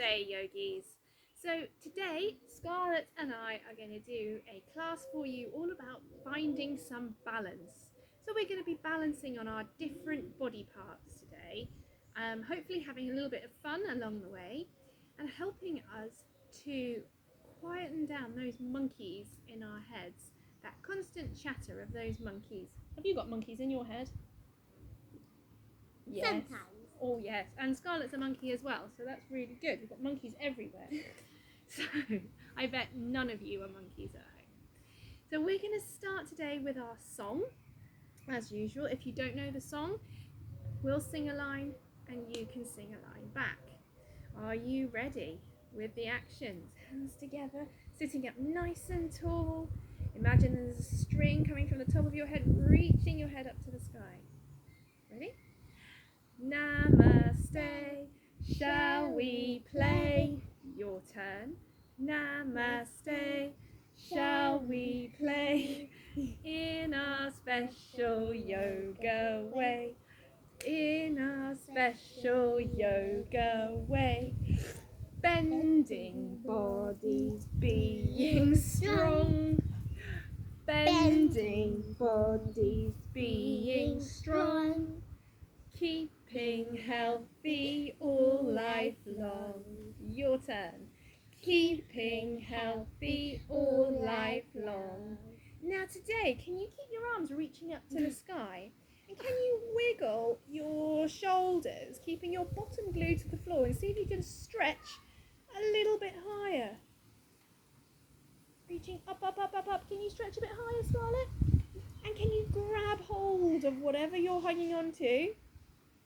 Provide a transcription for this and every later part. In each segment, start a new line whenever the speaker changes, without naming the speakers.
Namaste, yogis. So today, Scarlett and I are going to do a class for you all about finding some balance. So we're going to be balancing on our different body parts today, hopefully having a little bit of fun along the way and helping us to quieten down those monkeys in our heads, that constant chatter of those monkeys. Have you got monkeys in your head? Yes.
Sometimes.
Oh yes, and Scarlett's a monkey as well, so that's really good. We've got monkeys everywhere. So I bet none of you are monkeys at home. So we're going to start today with our song. As usual, if you don't know the song, we'll sing a line and you can sing a line back. Are you ready with the actions? Hands together, sitting up nice and tall. Imagine there's a string coming from the top of your head, reaching your head up to the sky. Ready? Namaste, shall we play? Your turn. Namaste, shall we play? In our special yoga way. In our special yoga way. Bending bodies, being strong. Bending bodies, being strong. Keeping healthy all life long. Your turn. Keeping healthy all life long. Now today, can you keep your arms reaching up to the sky? And can you wiggle your shoulders, keeping your bottom glued to the floor, and see if you can stretch a little bit higher? Reaching up, up, up, up, up. Can you stretch a bit higher, Scarlett? And can you grab hold of whatever you're hanging on to?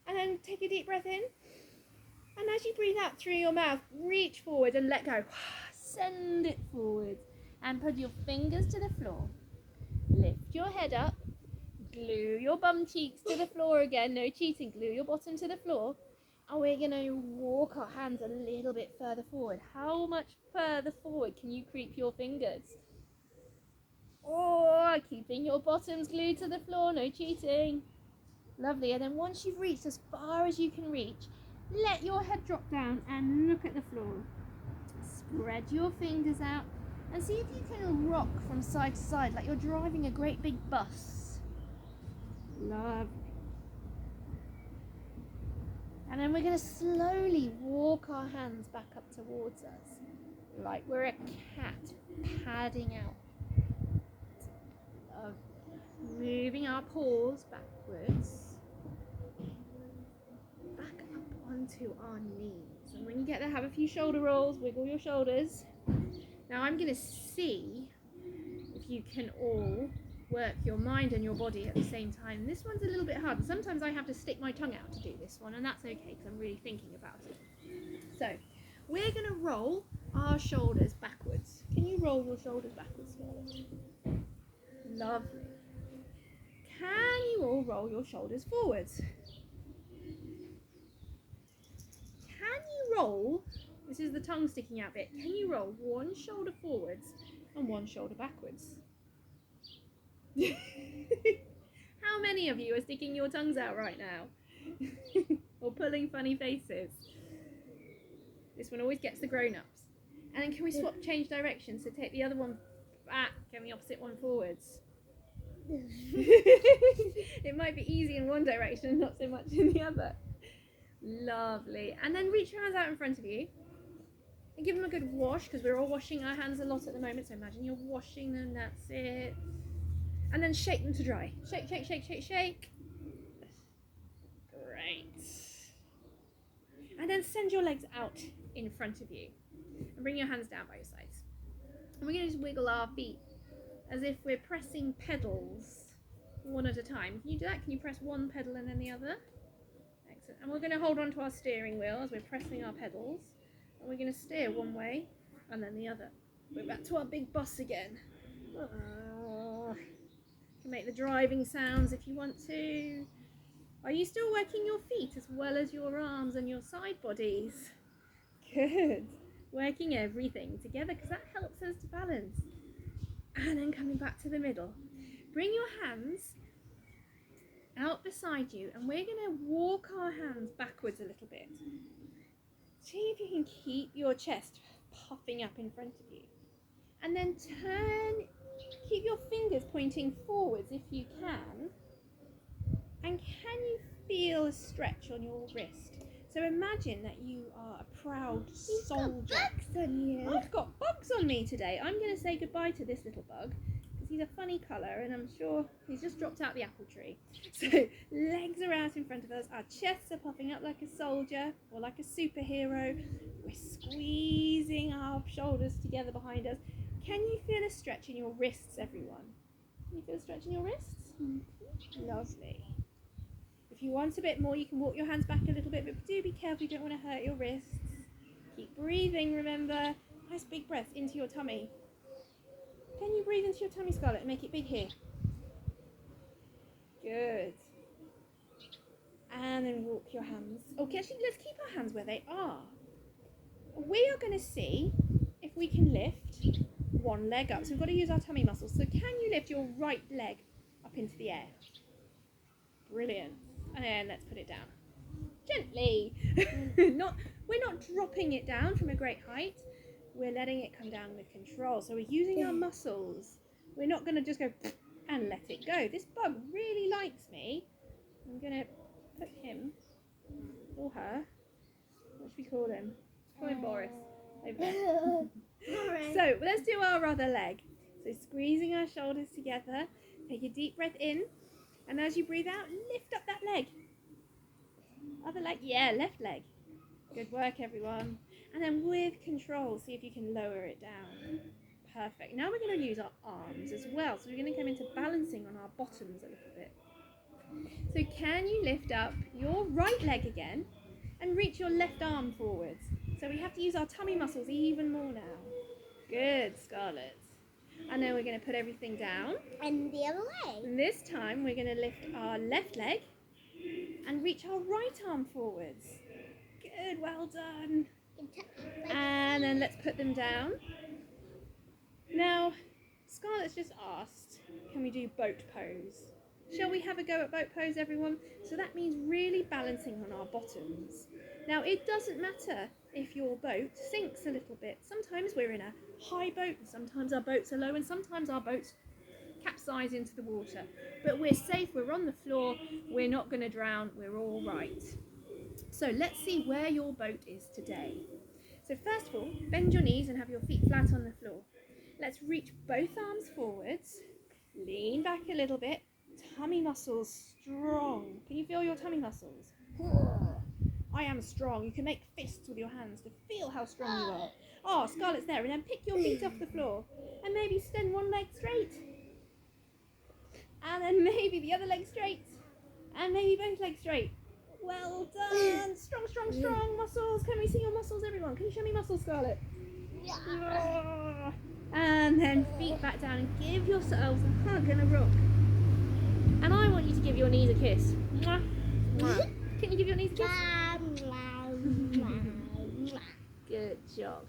And then take a deep breath in. And as you breathe out through your mouth, reach forward and let go. Send it forward. And put your fingers to the floor. Lift your head up. Glue your bum cheeks to the floor again. No cheating. Glue your bottom to the floor. And we're going to walk our hands a little bit further forward. How much further forward can you creep your fingers? Oh, keeping your bottoms glued to the floor. No cheating. Lovely. And then once you've reached as far as you can reach, let your head drop down and look at the floor. Spread your fingers out and see if you can rock from side to side like you're driving a great big bus. Lovely. And then we're going to slowly walk our hands back up towards us like we're a cat padding out. Lovely. Moving our paws backwards, back up onto our knees. And when you get there, have a few shoulder rolls, wiggle your shoulders. Now I'm going to see if you can all work your mind and your body at the same time. This one's a little bit hard. Sometimes I have to stick my tongue out to do this one, and that's okay because I'm really thinking about it. So we're going to roll our shoulders backwards. Can you roll your shoulders backwards, Scarlett? Lovely. Can you all roll your shoulders forwards? Can you roll, this is the tongue sticking out bit, can you roll one shoulder forwards and one shoulder backwards? How many of you are sticking your tongues out right now? Or pulling funny faces? This one always gets the grown-ups. And then can we swap, change directions? So take the other one back and the opposite one forwards. It might be easy in one direction and not so much in the other. Lovely. And then reach your hands out in front of you and give them a good wash, because we're all washing our hands a lot at the moment, so imagine you're washing them. That's it. And then shake them to dry. Shake, shake, shake, shake, shake. Great. And then send your legs out in front of you and bring your hands down by your sides. And we're going to just wiggle our feet as if we're pressing pedals one at a time. Can you do that? Can you press one pedal and then the other? Excellent. And we're going to hold on to our steering wheel as we're pressing our pedals. And we're going to steer one way and then the other. We're back to our big bus again. You can make the driving sounds if you want to. Are you still working your feet as well as your arms and your side bodies? Good. Working everything together because that helps us to balance. And then coming back to the middle. Bring your hands out beside you and we're going to walk our hands backwards a little bit. See if you can keep your chest puffing up in front of you. And then keep your fingers pointing forwards if you can. And can you feel a stretch on your wrist? So imagine that you are a proud soldier.
You've got bugs on you.
I've got bugs on me today. I'm going to say goodbye to this little bug because he's a funny colour and I'm sure he's just dropped out the apple tree. So legs are out in front of us, our chests are puffing up like a soldier or like a superhero. We're squeezing our shoulders together behind us. Can you feel a stretch in your wrists, everyone? Can you feel a stretch in your wrists? Lovely. If you want a bit more, you can walk your hands back a little bit, but do be careful, you don't want to hurt your wrists. Keep breathing, remember. Nice big breaths into your tummy. Can you breathe into your tummy, Scarlett, and make it big here? Good. And then walk your hands. Okay, actually, let's keep our hands where they are. We are going to see if we can lift one leg up. So we've got to use our tummy muscles. So can you lift your right leg up into the air? Brilliant. And then let's put it down. Gently. We're not dropping it down from a great height. We're letting it come down with control. So we're using our muscles. We're not going to just go and let it go. This bug really likes me. I'm going to put him or her. What should we call him? Call him Boris. Over there. So let's do our other leg. So squeezing our shoulders together. Take a deep breath in. And as you breathe out, lift up that leg. Other leg. Yeah, left leg. Good work, everyone. And then with control, see if you can lower it down. Perfect. Now we're going to use our arms as well. So we're going to come into balancing on our bottoms a little bit. So can you lift up your right leg again and reach your left arm forwards? So we have to use our tummy muscles even more now. Good, Scarlett. And then we're going to put everything down.
And the other way.
And this time we're going to lift our left leg and reach our right arm forwards. Good, well done. And then let's put them down. Now, Scarlett's just asked, can we do boat pose? Shall we have a go at boat pose, everyone? So that means really balancing on our bottoms. Now, it doesn't matter if your boat sinks a little bit. Sometimes we're in a high boat, and sometimes our boats are low, and sometimes our boats capsize into the water. But we're safe, we're on the floor, we're not going to drown, we're all right. So let's see where your boat is today. So first of all, bend your knees and have your feet flat on the floor. Let's reach both arms forwards, lean back a little bit, tummy muscles strong. Can you feel your tummy muscles? I am strong. You can make fists with your hands to feel how strong you are. Oh, Scarlett's there. And then pick your feet off the floor and maybe extend one leg straight. And then maybe the other leg straight. And maybe both legs straight. Well done. Strong, strong, strong muscles. Can we see your muscles, everyone? Can you show me muscles, Scarlett? Yeah. And then feet back down and give yourselves a hug and a rock. And I want you to give your knees a kiss. Mwah. Mwah. Can you give your knees a kiss? Good job.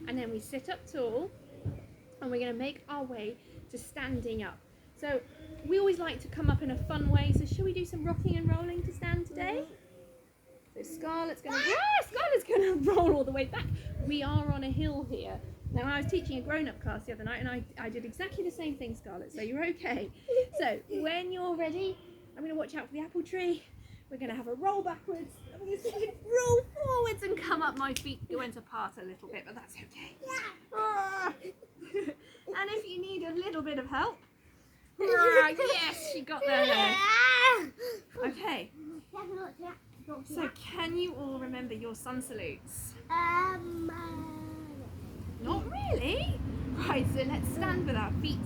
And then we sit up tall and we're going to make our way to standing up. So we always like to come up in a fun way. So shall we do some rocking and rolling to stand today? So Scarlett's going to roll all the way back. We are on a hill here. Now I was teaching a grown-up class the other night and I did exactly the same thing, Scarlett, so you're okay. So when you're ready, I'm going to watch out for the apple tree. We're going to have a roll backwards. And we're going to roll forwards and come up. My feet went apart a little bit, but that's okay. And if you need a little bit of help, yes, she got there. Okay. So can you all remember your sun salutes? Not really. Right, so let's stand with our feet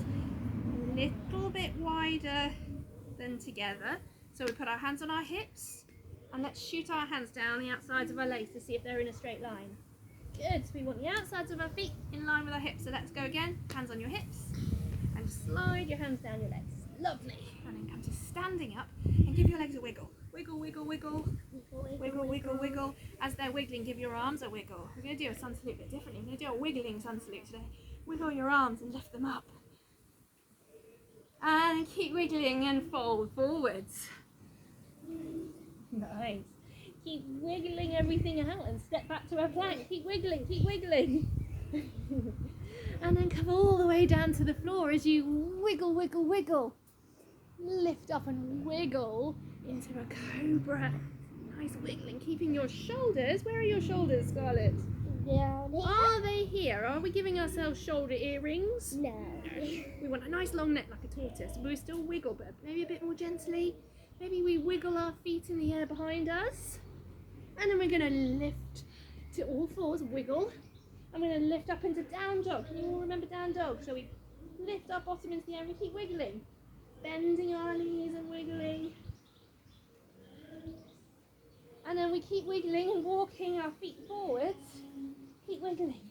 a little bit wider than together. So we put our hands on our hips and let's shoot our hands down the outsides of our legs to see if they're in a straight line. Good, so we want the outsides of our feet in line with our hips. So let's go again, hands on your hips and slide your hands down your legs. Lovely. And then come to standing up and give your legs a wiggle. Wiggle, wiggle, wiggle. Wiggle, wiggle, wiggle. As they're wiggling, give your arms a wiggle. We're going to do a sun salute a bit differently. We're going to do a wiggling sun salute today. Wiggle your arms and lift them up. And keep wiggling and fold forwards. Nice. Keep wiggling everything out and step back to a plank. Keep wiggling, keep wiggling. And then come all the way down to the floor as you wiggle, wiggle, wiggle. Lift up and wiggle into a cobra. Nice wiggling, keeping your shoulders. Where are your shoulders, Scarlett?
Down here.
Are they here? Are we giving ourselves shoulder earrings?
No.
We want a nice long neck like a tortoise, but we still wiggle, but maybe a bit more gently. Maybe we wiggle our feet in the air behind us. And then we're going to lift to all fours, wiggle. I'm going to lift up into down dog. Can you all remember down dog? So we lift our bottom into the air and we keep wiggling. Bending our knees and wiggling. And then we keep wiggling and walking our feet forwards. Keep wiggling.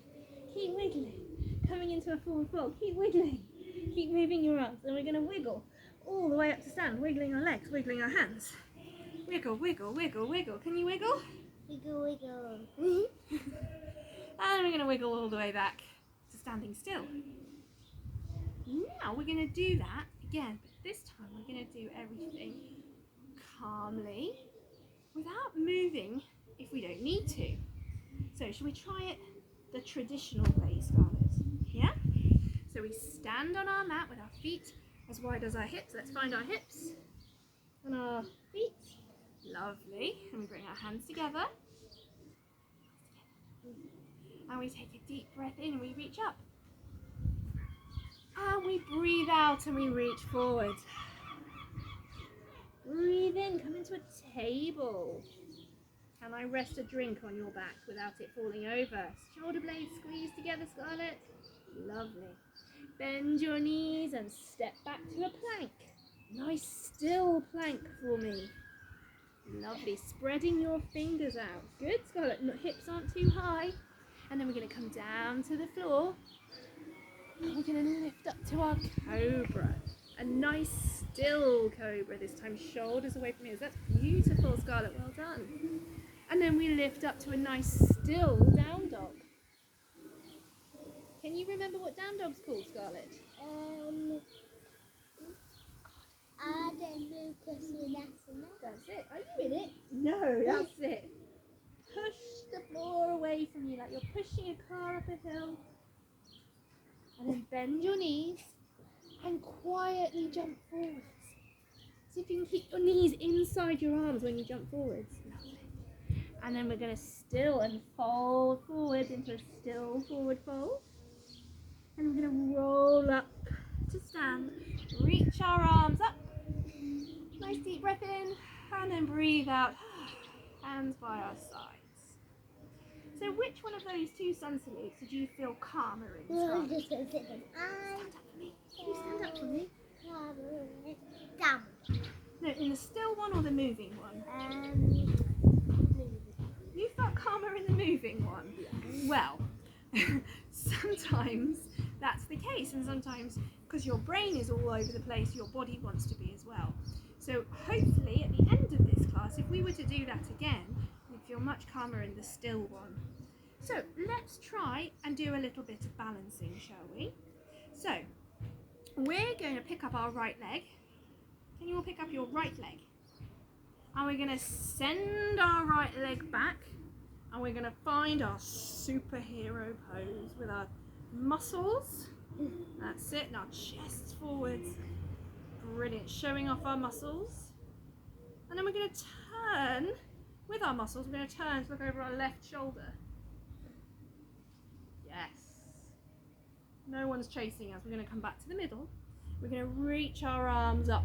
Keep wiggling. Coming into a forward fold. Keep wiggling. Keep moving your arms. And we're going to wiggle all the way up to stand. Wiggling our legs, wiggling our hands. Wiggle, wiggle, wiggle, wiggle. Can you wiggle?
Wiggle, wiggle.
And we're going to wiggle all the way back to standing still. Now we're going to do that again, but this time we're going to do everything calmly without moving if we don't need to. So shall we try it the traditional way, Scarlett? Yeah? So we stand on our mat with our feet as wide as our hips. Let's find our hips and our feet. Lovely. And we bring our hands together. And we take a deep breath in and we reach up. And we breathe out and we reach forward. Breathe in, come into a table. Can I rest a drink on your back without it falling over? Shoulder blades squeeze together, Scarlett. Lovely. Bend your knees and step back to a plank. Nice still plank for me. Lovely. Spreading your fingers out. Good, Scarlett. Hips aren't too high. And then we're going to come down to the floor. And we're going to lift up to our cobra. A nice still cobra this time. Shoulders away from ears. That's beautiful, Scarlett. Well done. And then we lift up to a nice still down dog. Can you remember what down dog's called, Scarlett? That's it. Are you in it? No, that's it. Push the floor away from you like you're pushing a car up a hill. And then bend your knees and quietly jump forwards. See if you can keep your knees inside your arms when you jump forwards. Lovely. And then we're going to still and fold forward into a still forward fold. And we're going to roll up to stand. Reach our arms up. Nice deep breath in. And then breathe out. Hands by our sides. So which one of those two sun salutes did you feel calmer in?
I'm just going to sit them.
Stand up for me. Can you stand up for me?
Down.
No, in the still one or the moving one?
Moving.
You felt calmer in the moving one? Well, sometimes that's the case, and sometimes because your brain is all over the place, your body wants to be as well. So hopefully at the end of this class, if we were to do that again, we'd feel much calmer in the still one. So let's try and do a little bit of balancing, shall we? So we're going to pick up our right leg. Can you all pick up your right leg? And we're going to send our right leg back, and we're going to find our superhero pose with our muscles. That's it, and our chests forwards. Brilliant, showing off our muscles. And then we're going to turn with our muscles. We're going to turn to look over our left shoulder. Yes. No one's chasing us. We're going to come back to the middle. We're going to reach our arms up.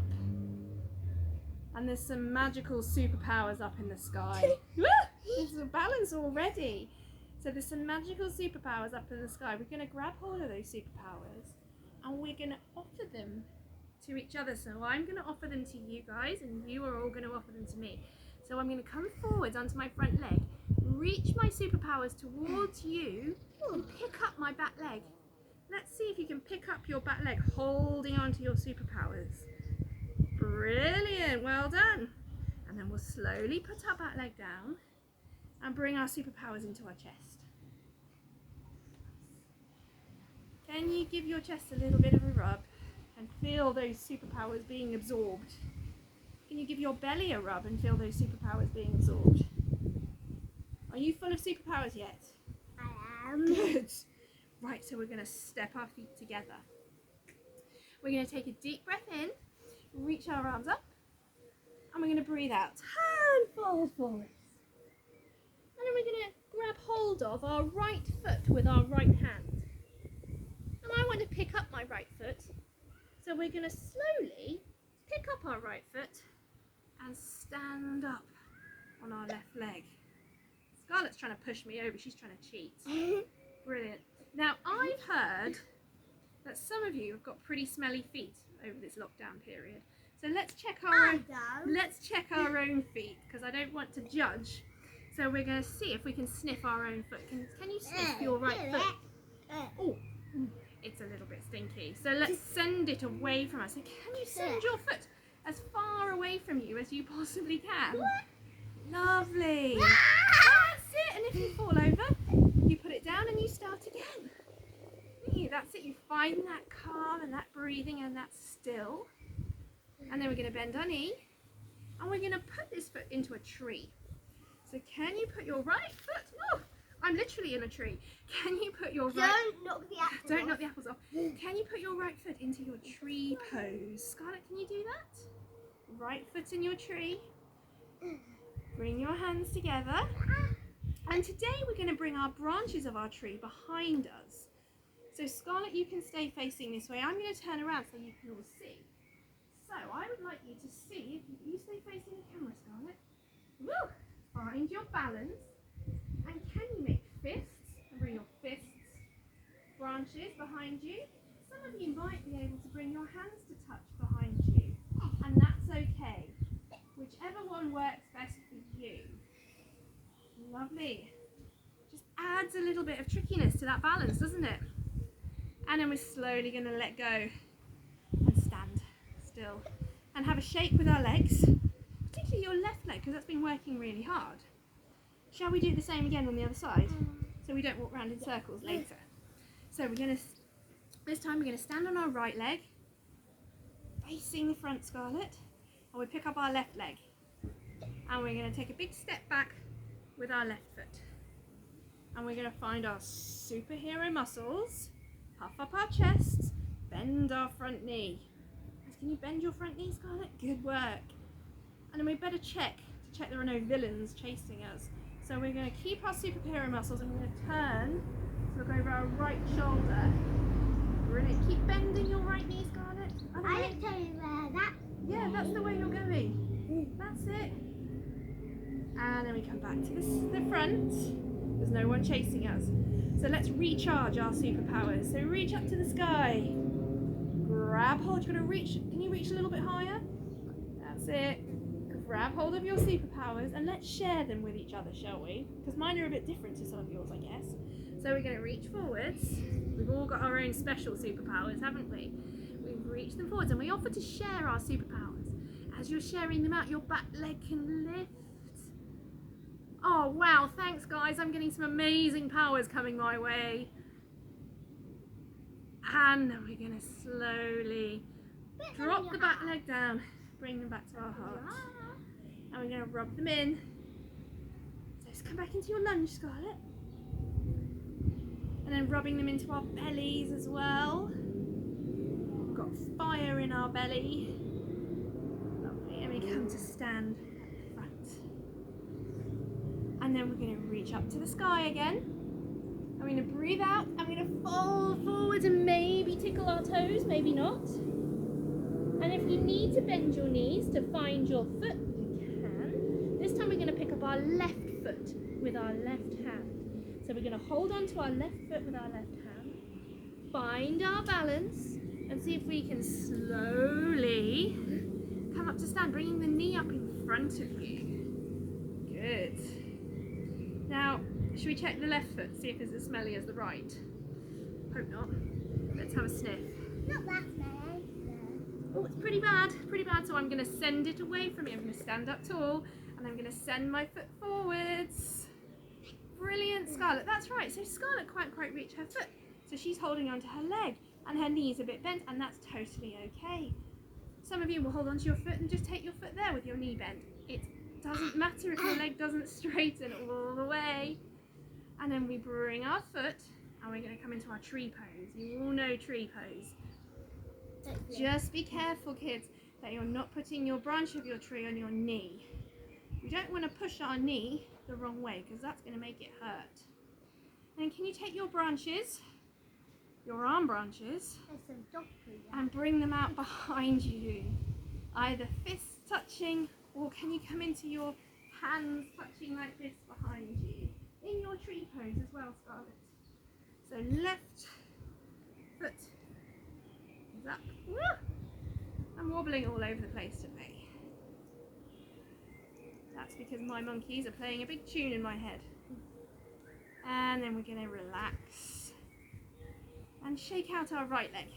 And there's some magical superpowers up in the sky. There's a balance already. So there's some magical superpowers up in the sky. We're going to grab hold of those superpowers and we're going to offer them to each other. So I'm going to offer them to you guys and you are all going to offer them to me. So I'm going to come forwards onto my front leg, reach my superpowers towards you and pick up my back leg. Let's see if you can pick up your back leg holding onto your superpowers. Brilliant, well done. And then we'll slowly put our back leg down and bring our superpowers into our chest. Can you give your chest a little bit of a rub and feel those superpowers being absorbed? Can you give your belly a rub and feel those superpowers being absorbed? Are you full of superpowers yet?
I am.
Good. Right, so we're going to step our feet together. We're going to take a deep breath in, reach our arms up, and we're going to breathe out. And fold forwards. And then we're going to grab hold of our right foot with our right hand. And I want to pick up my right foot. So we're going to slowly pick up our right foot and stand up on our left leg. Scarlett's trying to push me over. She's trying to cheat. Brilliant. Now, I've heard that some of you have got pretty smelly feet over this lockdown period. So let's check our own feet, because I don't want to judge. So we're going to see if we can sniff our own foot. Can you sniff your right foot? Oh, it's a little bit stinky. So let's send it away from us. So can you send your foot as far away from you as you possibly can? Lovely. That's it. And if you fall over, you put it down and you start again. That's it. You find that calm and that breathing and that still. And then we're going to bend our knee and we're going to put this foot into a tree. So can you put your right foot? Oh, I'm literally in a tree. Can you put your right? Don't knock the apples off. Can you put your right foot into your tree pose? Scarlett, can you do that? Right foot in your tree. Bring your hands together. And today we're going to bring our branches of our tree behind us. So Scarlett, you can stay facing this way. I'm going to turn around so you can all see. So I would like you to see, if you stay facing the camera, Scarlett. Woo! Find your balance. And can you make fists? And bring your fists, branches behind you. Some of you might be able to bring your hands to touch behind you. And that's okay. Whichever one works best for you. Lovely. Just adds a little bit of trickiness to that balance, doesn't it? And then we're slowly going to let go and stand still. And have a shake with our legs, particularly your left leg, because that's been working really hard. Shall we do the same again on the other side? So we don't walk around in circles later. So this time we're going to stand on our right leg, facing the front, Scarlett. And we pick up our left leg. And we're going to take a big step back with our left foot. And we're going to find our superhero muscles, puff up our chests, bend our front knee. Can you bend your front knee, Scarlett? Good work. And then we better check there are no villains chasing us. So we're going to keep our superhero muscles and we're going to turn to look over our right shoulder. Brilliant. Keep bending your right knee, Scarlett.
I didn't tell you where that.
Yeah, that's the way you're going. That's it. And then we come back to the front. There's no one chasing us. So let's recharge our superpowers. So reach up to the sky. Grab hold. You're going to reach. Can you reach a little bit higher? That's it. Grab hold of your superpowers and let's share them with each other, shall we? Because mine are a bit different to some of yours, I guess. So we're going to reach forwards. We've all got our own special superpowers, haven't we? We've reached them forwards and we offer to share our superpowers. As you're sharing them out, your back leg can lift. Oh wow, thanks guys. I'm getting some amazing powers coming my way. And then we're going to slowly drop the back leg down, bring them back to our heart. And we're going to rub them in. So let's come back into your lunge, Scarlett. And then rubbing them into our bellies as well. We've got fire in our belly. Lovely. And we come to stand at the front. And then we're going to reach up to the sky again. I'm going to breathe out. I'm going to fold forward and maybe tickle our toes, maybe not. And if you need to bend your knees to find your foot, you can. This time we're going to pick up our left foot with our left hand. So we're going to hold on to our left foot with our left hand, find our balance, and see if we can slowly come up to stand, bringing the knee up in front of you. Good. Now, should we check the left foot, see if it's as smelly as the right? Hope not. Let's have a sniff.
Not that bad.
Oh, it's pretty bad, so I'm going to send it away from me. I'm going to stand up tall, and I'm going to send my foot forwards. Brilliant, Scarlett, that's right. So Scarlett can't quite reach her foot, so she's holding onto her leg, and her knee's a bit bent, and that's totally okay. Some of you will hold onto your foot and just take your foot there with your knee bent. It's doesn't matter if your leg doesn't straighten all the way. And then we bring our foot and we're going to come into our tree pose. You all know tree pose. Just be careful, kids, that you're not putting your branch of your tree on your knee. We don't want to push our knee the wrong way because that's going to make it hurt. And can you take your branches, your arm branches, and bring them out behind you? Either fists touching, or can you come into your hands touching like this behind you? In your tree pose as well, Scarlett. So left foot is up. Woo! I'm wobbling all over the place today. That's because my monkeys are playing a big tune in my head. And then we're going to relax and shake out our right leg.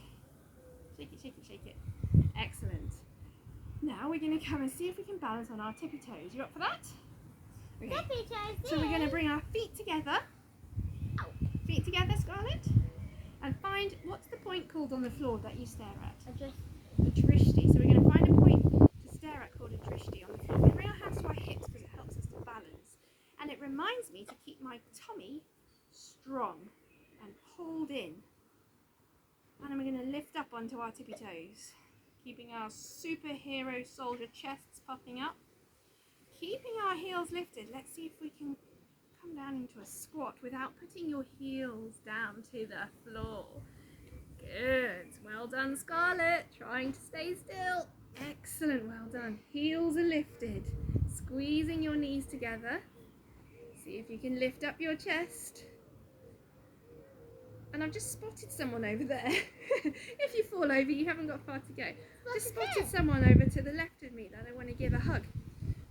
Shake it, shake it, shake it. Excellent. Now we're going to come and see if we can balance on our tippy toes. You up for that? Okay.
Tippy toes.
So we're going to bring our feet together. Feet together, Scarlett. And find, what's the point called on the floor that you stare at? The drishti. So we're going to find a point to stare at called a drishti on the floor. We bring our hands to our hips because it helps us to balance. And it reminds me to keep my tummy strong and pulled in. And then we're going to lift up onto our tippy toes. Keeping our superhero soldier chests popping up. Keeping our heels lifted. Let's see if we can come down into a squat without putting your heels down to the floor. Good. Well done, Scarlett. Trying to stay still. Excellent. Well done. Heels are lifted. Squeezing your knees together. See if you can lift up your chest. And I've just spotted someone over there. If you fall over, you haven't got far to go. Just spotted someone over to the left of me that I want to give a hug.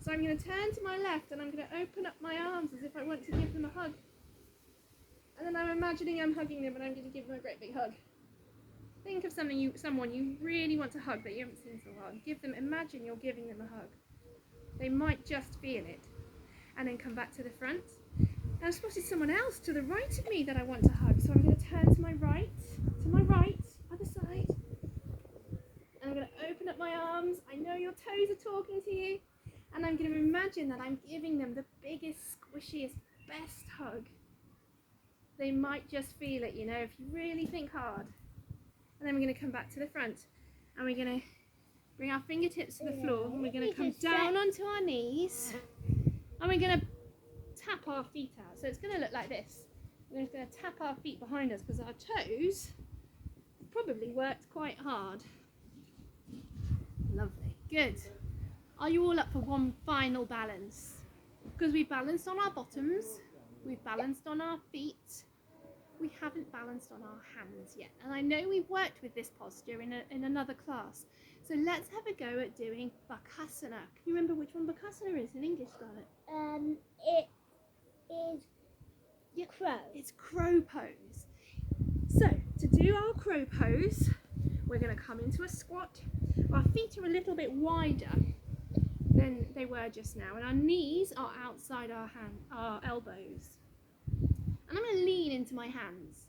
So I'm going to turn to my left and I'm going to open up my arms as if I want to give them a hug. And then I'm imagining I'm hugging them and I'm going to give them a great big hug. Think of someone you really want to hug that you haven't seen for a while. Imagine you're giving them a hug. They might just feel it. And then come back to the front. And I've spotted someone else to the right of me that I want to hug. So I'm going to turn to my right, other side. And I'm going to open up my arms. I know your toes are talking to you. And I'm going to imagine that I'm giving them the biggest, squishiest, best hug. They might just feel it, you know, if you really think hard. And then we're going to come back to the front. And we're going to bring our fingertips to the floor. And we're going to come down onto our knees. And we're going to tap our feet out. So it's going to look like this. We're just going to tap our feet behind us because our toes probably worked quite hard. Lovely. Good. Are you all up for one final balance? Because we've balanced on our bottoms, we've balanced on our feet, we haven't balanced on our hands yet. And I know we've worked with this posture in another class. So let's have a go at doing Bakasana. Can you remember which one Bakasana is in English, Scarlett?
It is crow.
It's crow pose. So to do our crow pose, we're going to come into a squat. Our feet are a little bit wider than they were just now, and our knees are outside our elbows. And I'm going to lean into my hands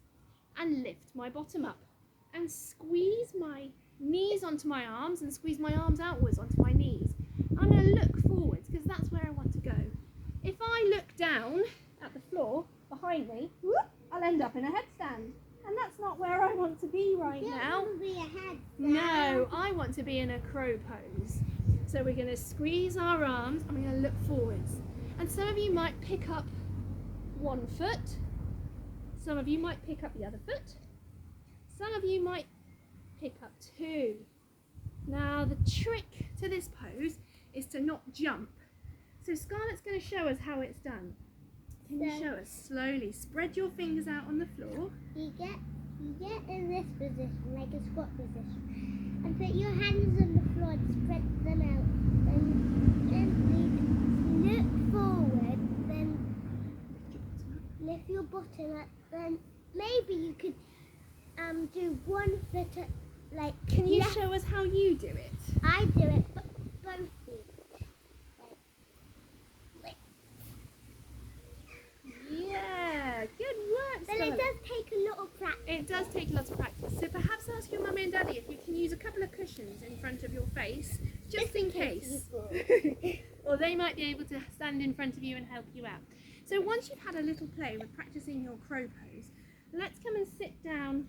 and lift my bottom up and squeeze my knees onto my arms and squeeze my arms outwards onto my knees. I'm going to look forwards because that's where I want to go. If I look down at the floor behind me, whoop, I'll end up in a headstand. And that's not where I want to be right now.
Want to be a headstand.
No, I want to be in a crow pose. So we're going to squeeze our arms and we're going to look forwards. And some of you might pick up one foot. Some of you might pick up the other foot. Some of you might pick up two. Now the trick to this pose is to not jump. So Scarlett's going to show us how it's done. Can you show us slowly? Spread your fingers out on the floor.
You get in this position, like a squat position, and put your hands on the floor and spread them out. Then gently look forward, then lift your bottom up. Then maybe you could do one foot at, like.
Can you show us how you do it?
I do it, but both feet.
Yeah, good work,
But
Scarlett.
it does take a lot of practice.
It does take lots of practice. So perhaps ask your mummy and daddy if you can use a couple of cushions in front of your face, just in case. or they might be able to stand in front of you and help you out. So once you've had a little play with practicing your crow pose, let's come and sit down.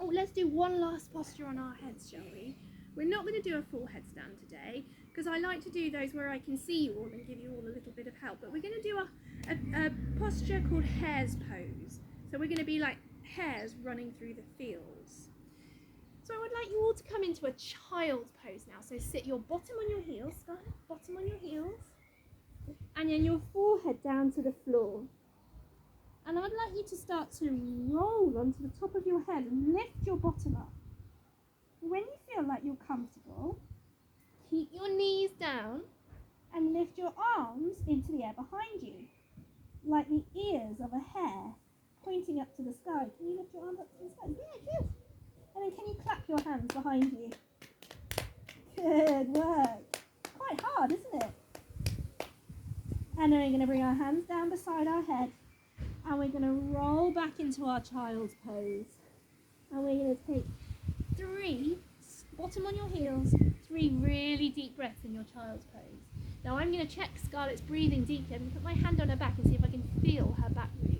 Oh, let's do one last posture on our heads, shall we? We're not going to do a full headstand today, because I like to do those where I can see you all and give you all a little bit of help. But we're going to do a posture called hare's pose. So we're going to be like hares running through the fields. So I would like you all to come into a child's pose now. So sit your bottom on your heels, Scarlett, bottom on your heels, and then your forehead down to the floor. And I would like you to start to roll onto the top of your head and lift your bottom up. When you feel like you're comfortable, keep your knees down and lift your arms into the air behind you, like the ears of a hare pointing up to the sky. Can you lift your arms up to the sky? Yeah, good. And then can you clap your hands behind you? Good work. Quite hard, isn't it? And then we're going to bring our hands down beside our head, and we're going to roll back into our child's pose. And we're going to take 3, bottom on your heels, 3 really deep breaths in your child's pose. Now I'm going to check Scarlett's breathing deeply. I'm going to put my hand on her back and see if I can feel her back move.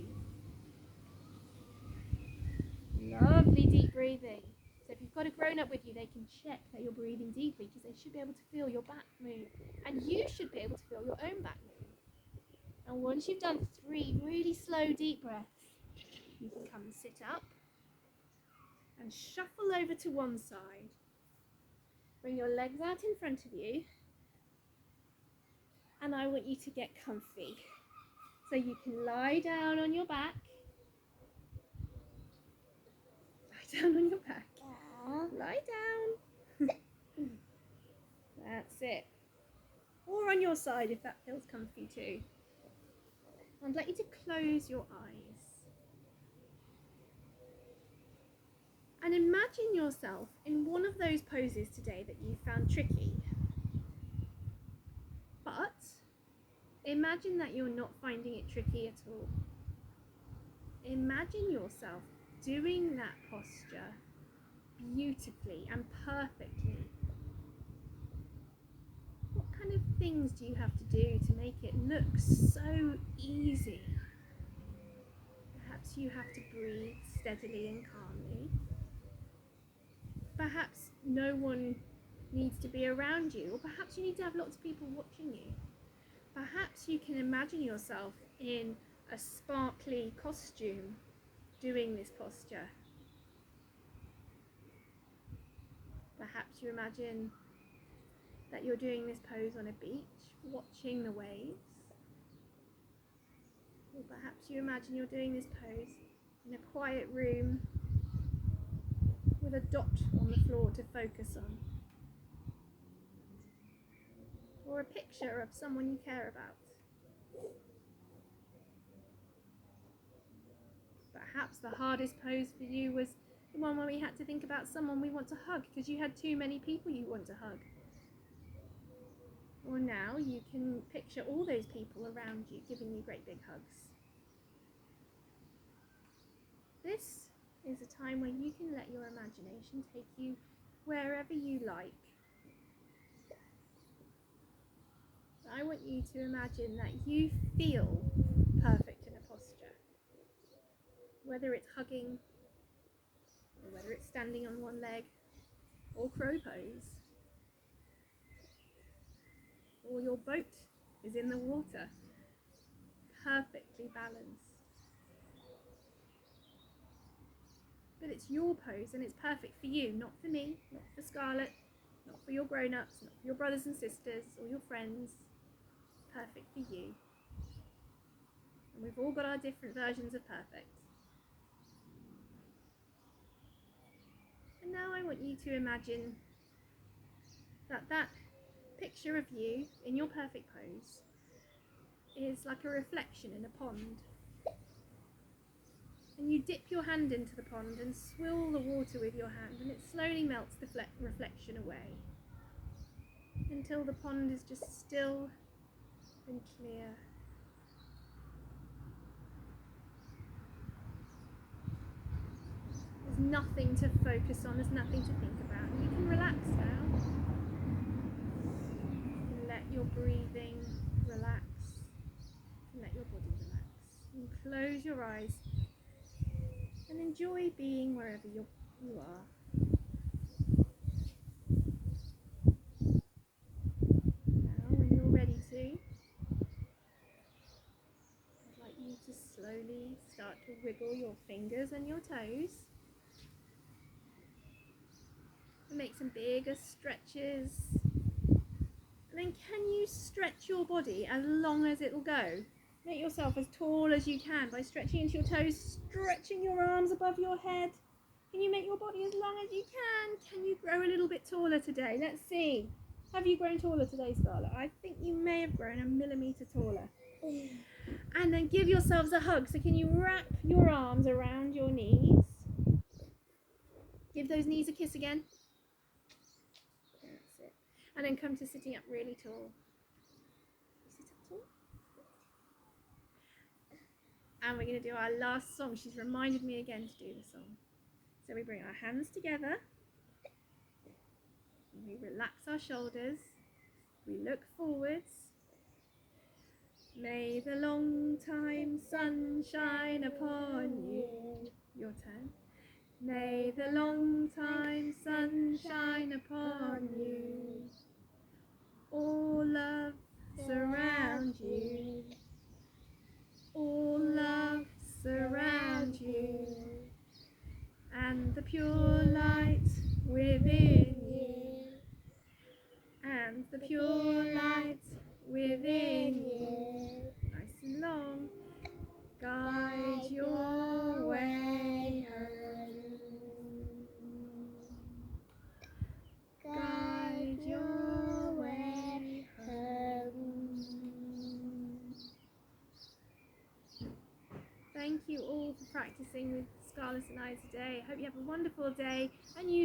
Lovely deep breathing. So if you've got a grown-up with you, they can check that you're breathing deeply, because they should be able to feel your back move. And you should be able to feel your own back move. And once you've done 3 really slow deep breaths, you can come and sit up and shuffle over to one side. Bring your legs out in front of you, and I want you to get comfy. So you can lie down on your back. Lie down on your back. Lie down. That's it. Or on your side if that feels comfy too. I'd like you to close your eyes. And imagine yourself in one of those poses today that you found tricky. But imagine that you're not finding it tricky at all. Imagine yourself doing that posture beautifully and perfectly. What kind of things do you have to do to make it look so easy? Perhaps you have to breathe steadily and calmly. Perhaps no one needs to be around you, or perhaps you need to have lots of people watching you. Perhaps you can imagine yourself in a sparkly costume doing this posture. Perhaps you imagine that you're doing this pose on a beach, watching the waves. Or perhaps you imagine you're doing this pose in a quiet room with a dot on the floor to focus on. Or a picture of someone you care about. Perhaps the hardest pose for you was the one where we had to think about someone we want to hug because you had too many people you want to hug. Or now you can picture all those people around you giving you great big hugs. This is a time where you can let your imagination take you wherever you like. I want you to imagine that you feel perfect in a posture. Whether it's hugging, or whether it's standing on one leg, or crow pose, or your boat is in the water, perfectly balanced. But it's your pose and it's perfect for you, not for me, not for Scarlett, not for your grown-ups, not for your brothers and sisters or your friends. Perfect for you. And we've all got our different versions of perfect. And now I want you to imagine that picture of you in your perfect pose is like a reflection in a pond. And you dip your hand into the pond and swill the water with your hand, and it slowly melts the reflection away until the pond is just still and clear. There's nothing to focus on, there's nothing to think about. You can relax now. You can let your breathing close your eyes and enjoy being wherever you are. Now, when you're ready to, I'd like you to slowly start to wiggle your fingers and your toes. And make some bigger stretches. And then can you stretch your body as long as it'll go? Make yourself as tall as you can by stretching into your toes, stretching your arms above your head. Can you make your body as long as you can? Can you grow a little bit taller today? Let's see. Have you grown taller today, Scarlett? I think you may have grown a millimetre taller. And then give yourselves a hug. So can you wrap your arms around your knees? Give those knees a kiss again. That's it. And then come to sitting up really tall. Sit up tall. And we're going to do our last song. She's reminded me again to do the song. So we bring our hands together. We relax our shoulders. We look forwards. May the long time sun shine upon you. Your turn. May the long time sun shine upon you. All love surround you. All love surround you. And the pure light within you. And the pure light within you. Nice and long. Guide your way home. Guide your way home. Thank you all for practicing with Scarlett and I today. I hope you have a wonderful day and you